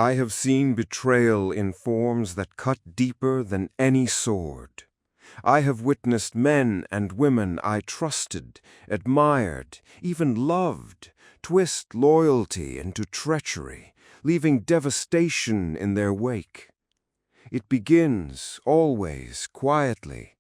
I have seen betrayal in forms that cut deeper than any sword. I have witnessed men and women I trusted, admired, even loved, twist loyalty into treachery, leaving devastation in their wake. It begins, always, quietly.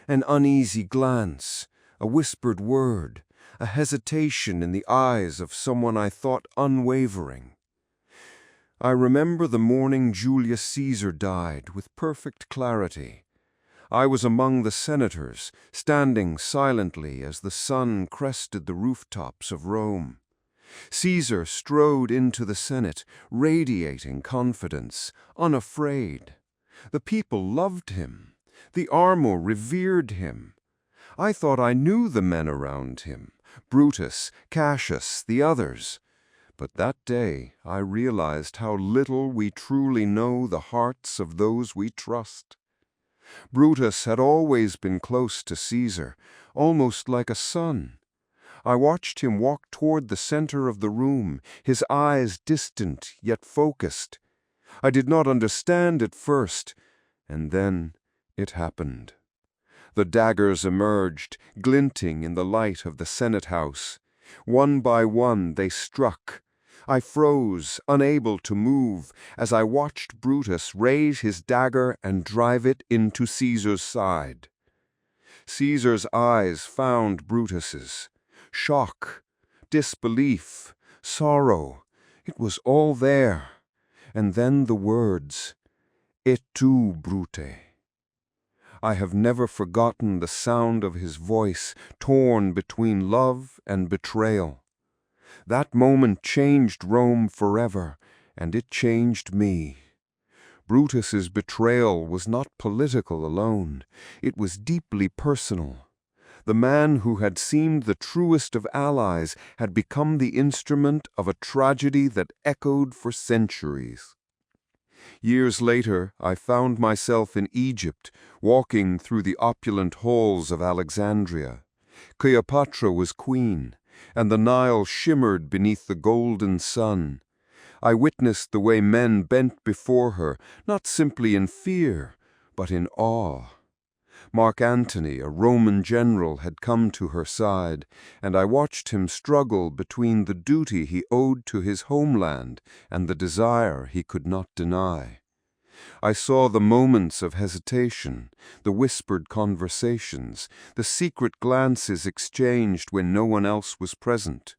An uneasy glance, a whispered word, a hesitation in the eyes of someone I thought unwavering. I remember the morning Julius Caesar died with perfect clarity. I was among the senators, standing silently as the sun crested the rooftops of Rome. Caesar strode into the Senate, radiating confidence, unafraid. The people loved him. The army revered him. I thought I knew the men around him, Brutus, Cassius, the others. But that day I realized how little we truly know the hearts of those we trust. Brutus had always been close to Caesar, almost like a son. I watched him walk toward the center of the room, his eyes distant yet focused. I did not understand at first, and then it happened. The daggers emerged, glinting in the light of the Senate House. One by one they struck. I froze, unable to move, as I watched Brutus raise his dagger and drive it into Caesar's side. Caesar's eyes found Brutus's. Shock, disbelief, sorrow, it was all there. And then the words, "Et tu, Brute." I have never forgotten the sound of his voice, torn between love and betrayal. That moment changed Rome forever, and it changed me. Brutus's betrayal was not political alone. It was deeply personal. The man who had seemed the truest of allies had become the instrument of a tragedy that echoed for centuries. Years later, I found myself in Egypt, walking through the opulent halls of Alexandria. Cleopatra was queen, and the Nile shimmered beneath the golden sun. I witnessed the way men bent before her, not simply in fear, but in awe. Mark Antony, a Roman general, had come to her side, and I watched him struggle between the duty he owed to his homeland and the desire he could not deny. I saw the moments of hesitation, the whispered conversations, the secret glances exchanged when no one else was present.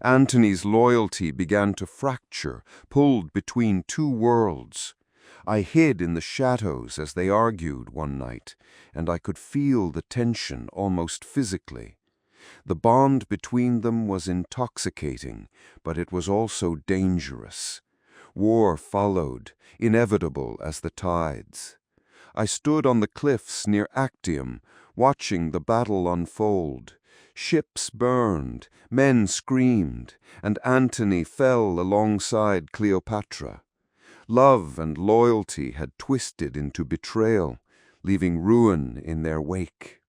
Antony's loyalty began to fracture, pulled between two worlds. I hid in the shadows as they argued one night, and I could feel the tension almost physically. The bond between them was intoxicating, but it was also dangerous. War followed, inevitable as the tides. I stood on the cliffs near Actium, watching the battle unfold. Ships burned, men screamed, and Antony fell alongside Cleopatra. Love and loyalty had twisted into betrayal, leaving ruin in their wake.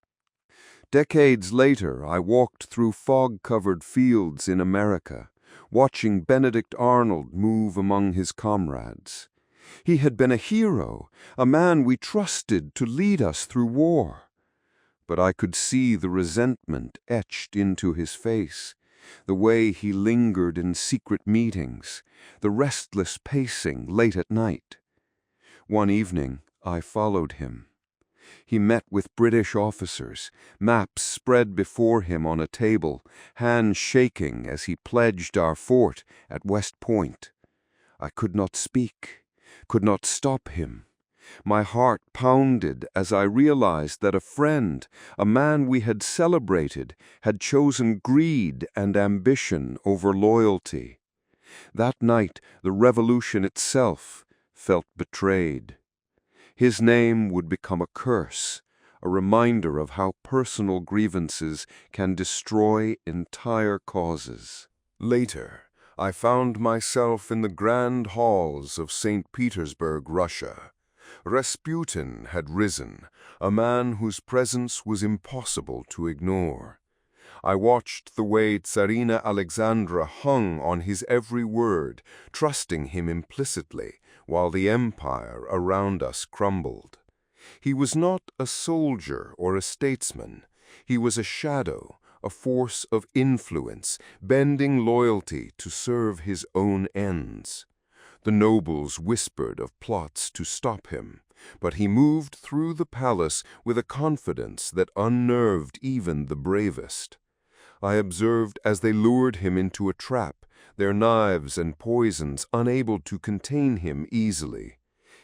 Decades later, I walked through fog-covered fields in America, watching Benedict Arnold move among his comrades. He had been a hero, a man we trusted to lead us through war. But I could see the resentment etched into his face, the way he lingered in secret meetings, the restless pacing late at night. One evening, I followed him. He met with British officers, maps spread before him on a table, hands shaking as he pledged our fort at West Point. I could not speak, could not stop him. My heart pounded as I realized that a friend, a man we had celebrated, had chosen greed and ambition over loyalty. That night, the revolution itself felt betrayed. His name would become a curse, a reminder of how personal grievances can destroy entire causes. Later, I found myself in the grand halls of St. Petersburg, Russia. Rasputin had risen, a man whose presence was impossible to ignore. I watched the way Tsarina Alexandra hung on his every word, trusting him implicitly, while the empire around us crumbled. He was not a soldier or a statesman. He was a shadow, a force of influence, bending loyalty to serve his own ends. The nobles whispered of plots to stop him, but he moved through the palace with a confidence that unnerved even the bravest. I observed as they lured him into a trap, their knives and poisons unable to contain him easily.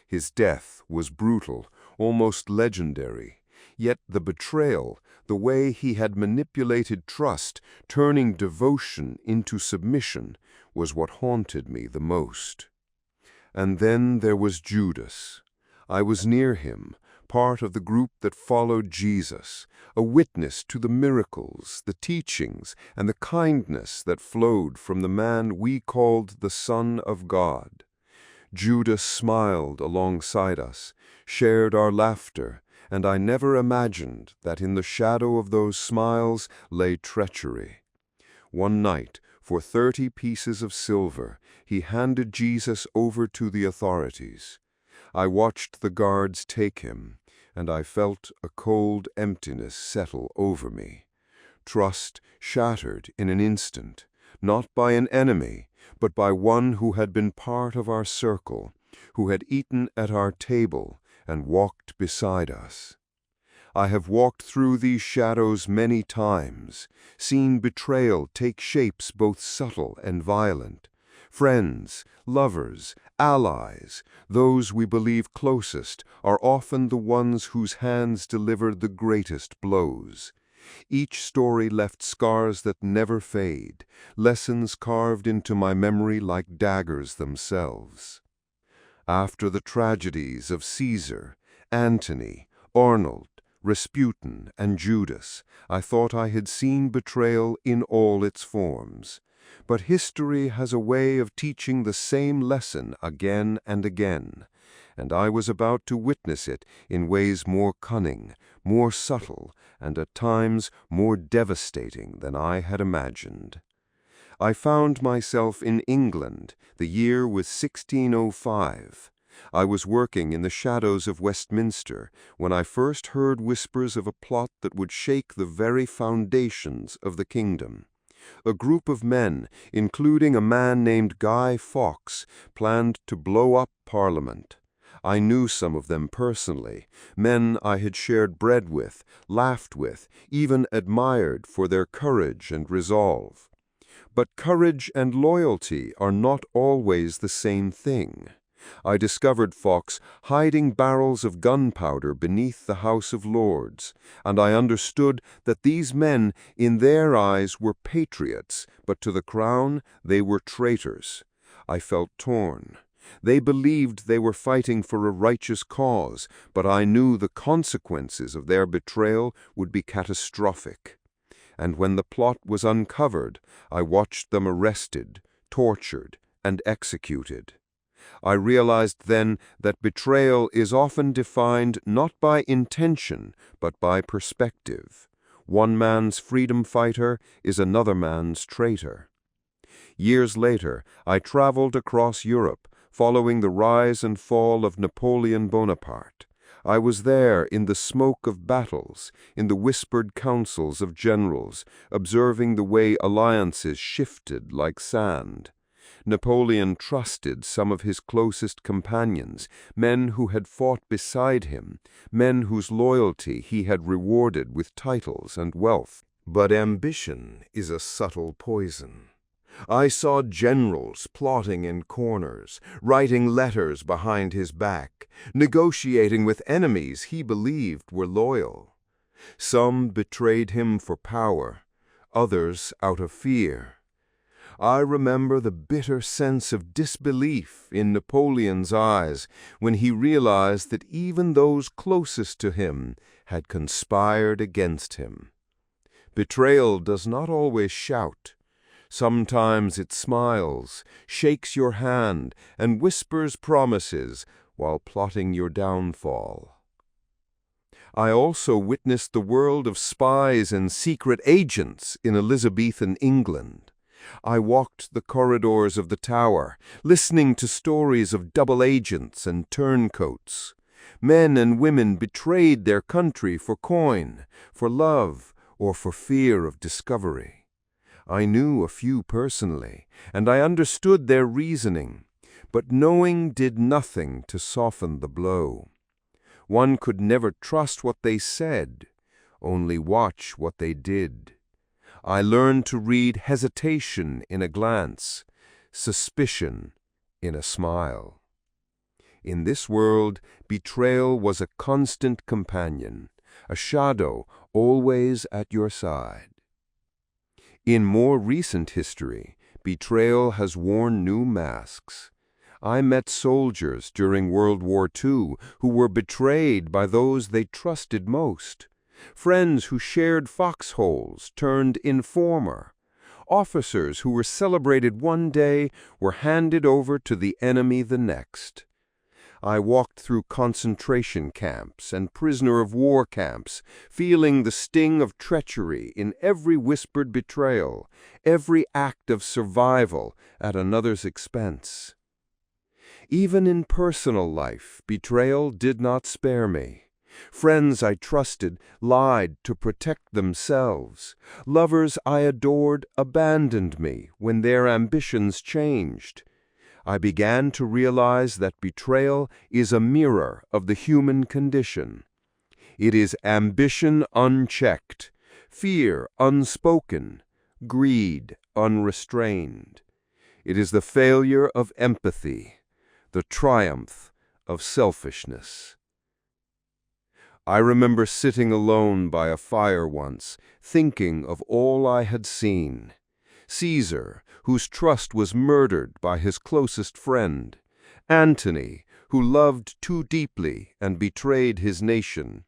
His death was brutal, almost legendary. Yet the betrayal, the way he had manipulated trust, turning devotion into submission, was what haunted me the most. And then there was Judas. I was near him, part of the group that followed Jesus, a witness to the miracles, the teachings, and the kindness that flowed from the man we called the Son of God. Judas smiled alongside us, shared our laughter, and I never imagined that in the shadow of those smiles lay treachery. One night, for 30 pieces of silver, he handed Jesus over to the authorities. I watched the guards take him, and I felt a cold emptiness settle over me. Trust shattered in an instant, not by an enemy, but by one who had been part of our circle, who had eaten at our table and walked beside us. I have walked through these shadows many times, seen betrayal take shapes both subtle and violent. Friends, lovers, allies, those we believe closest, are often the ones whose hands delivered the greatest blows. Each story left scars that never fade, lessons carved into my memory like daggers themselves. After the tragedies of Caesar, Antony, Arnold, Rasputin, and Judas, I thought I had seen betrayal in all its forms. But history has a way of teaching the same lesson again and again, and I was about to witness it in ways more cunning, more subtle, and at times more devastating than I had imagined. I found myself in England. The year was 1605. I was working in the shadows of Westminster when I first heard whispers of a plot that would shake the very foundations of the kingdom. A group of men, including a man named Guy Fawkes, planned to blow up Parliament. I knew some of them personally, men I had shared bread with, laughed with, even admired for their courage and resolve. But courage and loyalty are not always the same thing. I discovered Fawkes hiding barrels of gunpowder beneath the House of Lords, and I understood that these men, in their eyes, were patriots, but to the crown they were traitors. I felt torn. They believed they were fighting for a righteous cause, but I knew the consequences of their betrayal would be catastrophic. And when the plot was uncovered, I watched them arrested, tortured, and executed. I realized then that betrayal is often defined not by intention, but by perspective. One man's freedom fighter is another man's traitor. Years later, I traveled across Europe, following the rise and fall of Napoleon Bonaparte. I was there in the smoke of battles, in the whispered councils of generals, observing the way alliances shifted like sand. Napoleon trusted some of his closest companions, men who had fought beside him, men whose loyalty he had rewarded with titles and wealth. But ambition is a subtle poison. I saw generals plotting in corners, writing letters behind his back, negotiating with enemies he believed were loyal. Some betrayed him for power, others out of fear. I remember the bitter sense of disbelief in Napoleon's eyes when he realized that even those closest to him had conspired against him. Betrayal does not always shout. Sometimes it smiles, shakes your hand, and whispers promises while plotting your downfall. I also witnessed the world of spies and secret agents in Elizabethan England. I walked the corridors of the Tower, listening to stories of double agents and turncoats. Men and women betrayed their country for coin, for love, or for fear of discovery. I knew a few personally, and I understood their reasoning, but knowing did nothing to soften the blow. One could never trust what they said, only watch what they did. I learned to read hesitation in a glance, suspicion in a smile. In this world, betrayal was a constant companion, a shadow always at your side. In more recent history, betrayal has worn new masks. I met soldiers during World War II who were betrayed by those they trusted most. Friends who shared foxholes turned informer. Officers who were celebrated one day were handed over to the enemy the next. I walked through concentration camps and prisoner-of-war camps, feeling the sting of treachery in every whispered betrayal, every act of survival at another's expense. Even in personal life, betrayal did not spare me. Friends I trusted lied to protect themselves. Lovers I adored abandoned me when their ambitions changed. I began to realize that betrayal is a mirror of the human condition. It is ambition unchecked, fear unspoken, greed unrestrained. It is the failure of empathy, the triumph of selfishness. I remember sitting alone by a fire once, thinking of all I had seen. Caesar, whose trust was murdered by his closest friend. Antony, who loved too deeply and betrayed his nation.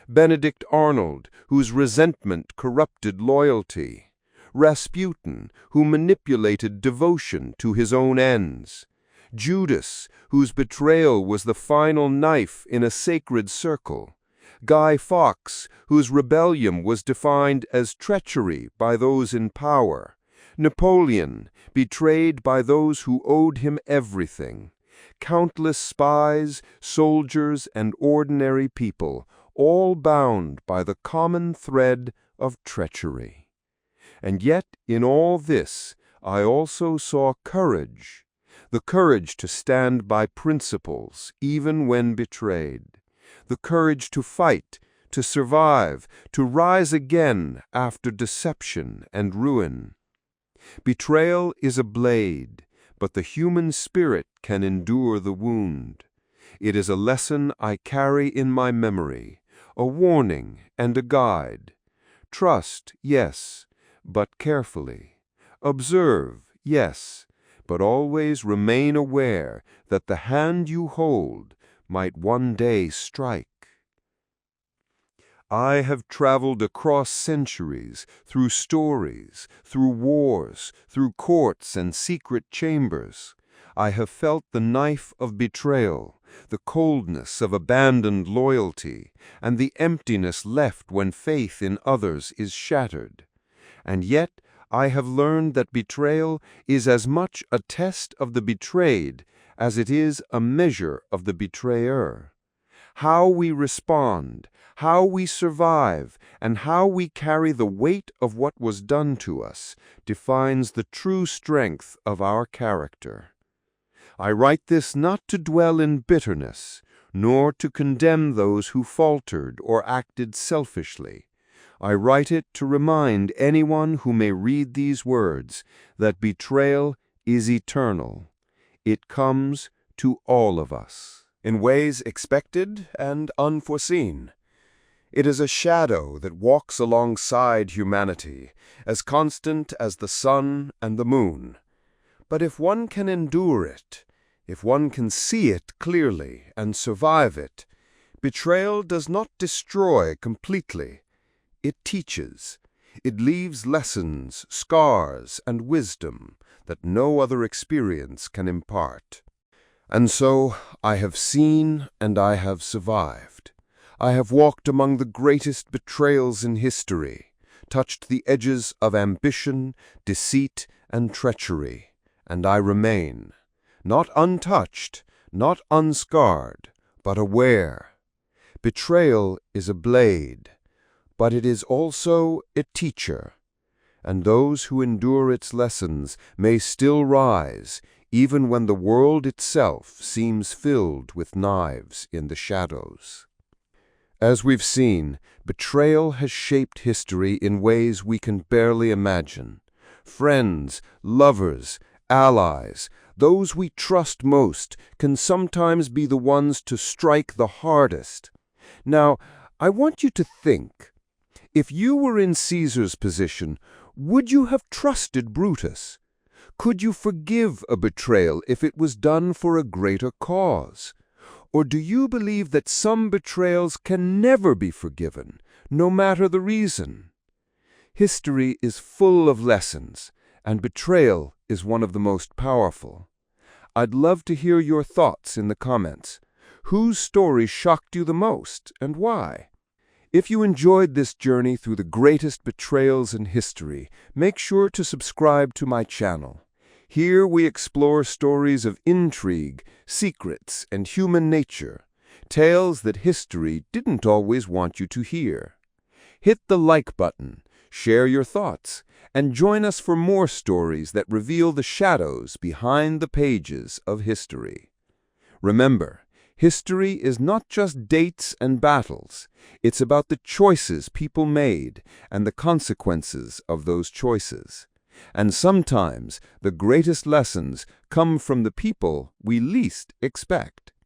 Benedict Arnold, whose resentment corrupted loyalty. Rasputin, who manipulated devotion to his own ends. Judas, whose betrayal was the final knife in a sacred circle. Fawkes, whose rebellion was defined as treachery by those in power. Napoleon, betrayed by those who owed him everything. Countless spies, soldiers, and ordinary people, all bound by the common thread of treachery. And yet, in all this, I also saw courage, the courage to stand by principles, even when betrayed, the courage to fight, to survive, to rise again after deception and ruin. Betrayal is a blade, but the human spirit can endure the wound. It is a lesson I carry in my memory, a warning and a guide. Trust, yes, but carefully. Observe, yes, but always remain aware that the hand you hold might one day strike. I have traveled across centuries, through stories, through wars, through courts and secret chambers. I have felt the knife of betrayal, the coldness of abandoned loyalty, and the emptiness left when faith in others is shattered. And yet I have learned that betrayal is as much a test of the betrayed as it is a measure of the betrayer. How we respond, how we survive, and how we carry the weight of what was done to us defines the true strength of our character. I write this not to dwell in bitterness, nor to condemn those who faltered or acted selfishly. I write it to remind anyone who may read these words that betrayal is eternal. It comes to all of us, in ways expected and unforeseen. It is a shadow that walks alongside humanity, as constant as the sun and the moon. But if one can endure it, if one can see it clearly and survive it, betrayal does not destroy completely. It teaches. It leaves lessons, scars, and wisdom that no other experience can impart. And so I have seen and I have survived. I have walked among the greatest betrayals in history, touched the edges of ambition, deceit, and treachery, and I remain, not untouched, not unscarred, but aware. Betrayal is a blade, but it is also a teacher, and those who endure its lessons may still rise, even when the world itself seems filled with knives in the shadows. As we've seen, betrayal has shaped history in ways we can barely imagine. Friends, lovers, allies, those we trust most, can sometimes be the ones to strike the hardest. Now, I want you to think. If you were in Caesar's position, would you have trusted Brutus? Could you forgive a betrayal if it was done for a greater cause? Or do you believe that some betrayals can never be forgiven, no matter the reason? History is full of lessons, and betrayal is one of the most powerful. I'd love to hear your thoughts in the comments. Whose story shocked you the most, and why? If you enjoyed this journey through the greatest betrayals in history, make sure to subscribe to my channel. Here we explore stories of intrigue, secrets, and human nature, tales that history didn't always want you to hear. Hit the like button, share your thoughts, and join us for more stories that reveal the shadows behind the pages of history. Remember, history is not just dates and battles. It's about the choices people made and the consequences of those choices. And sometimes the greatest lessons come from the people we least expect.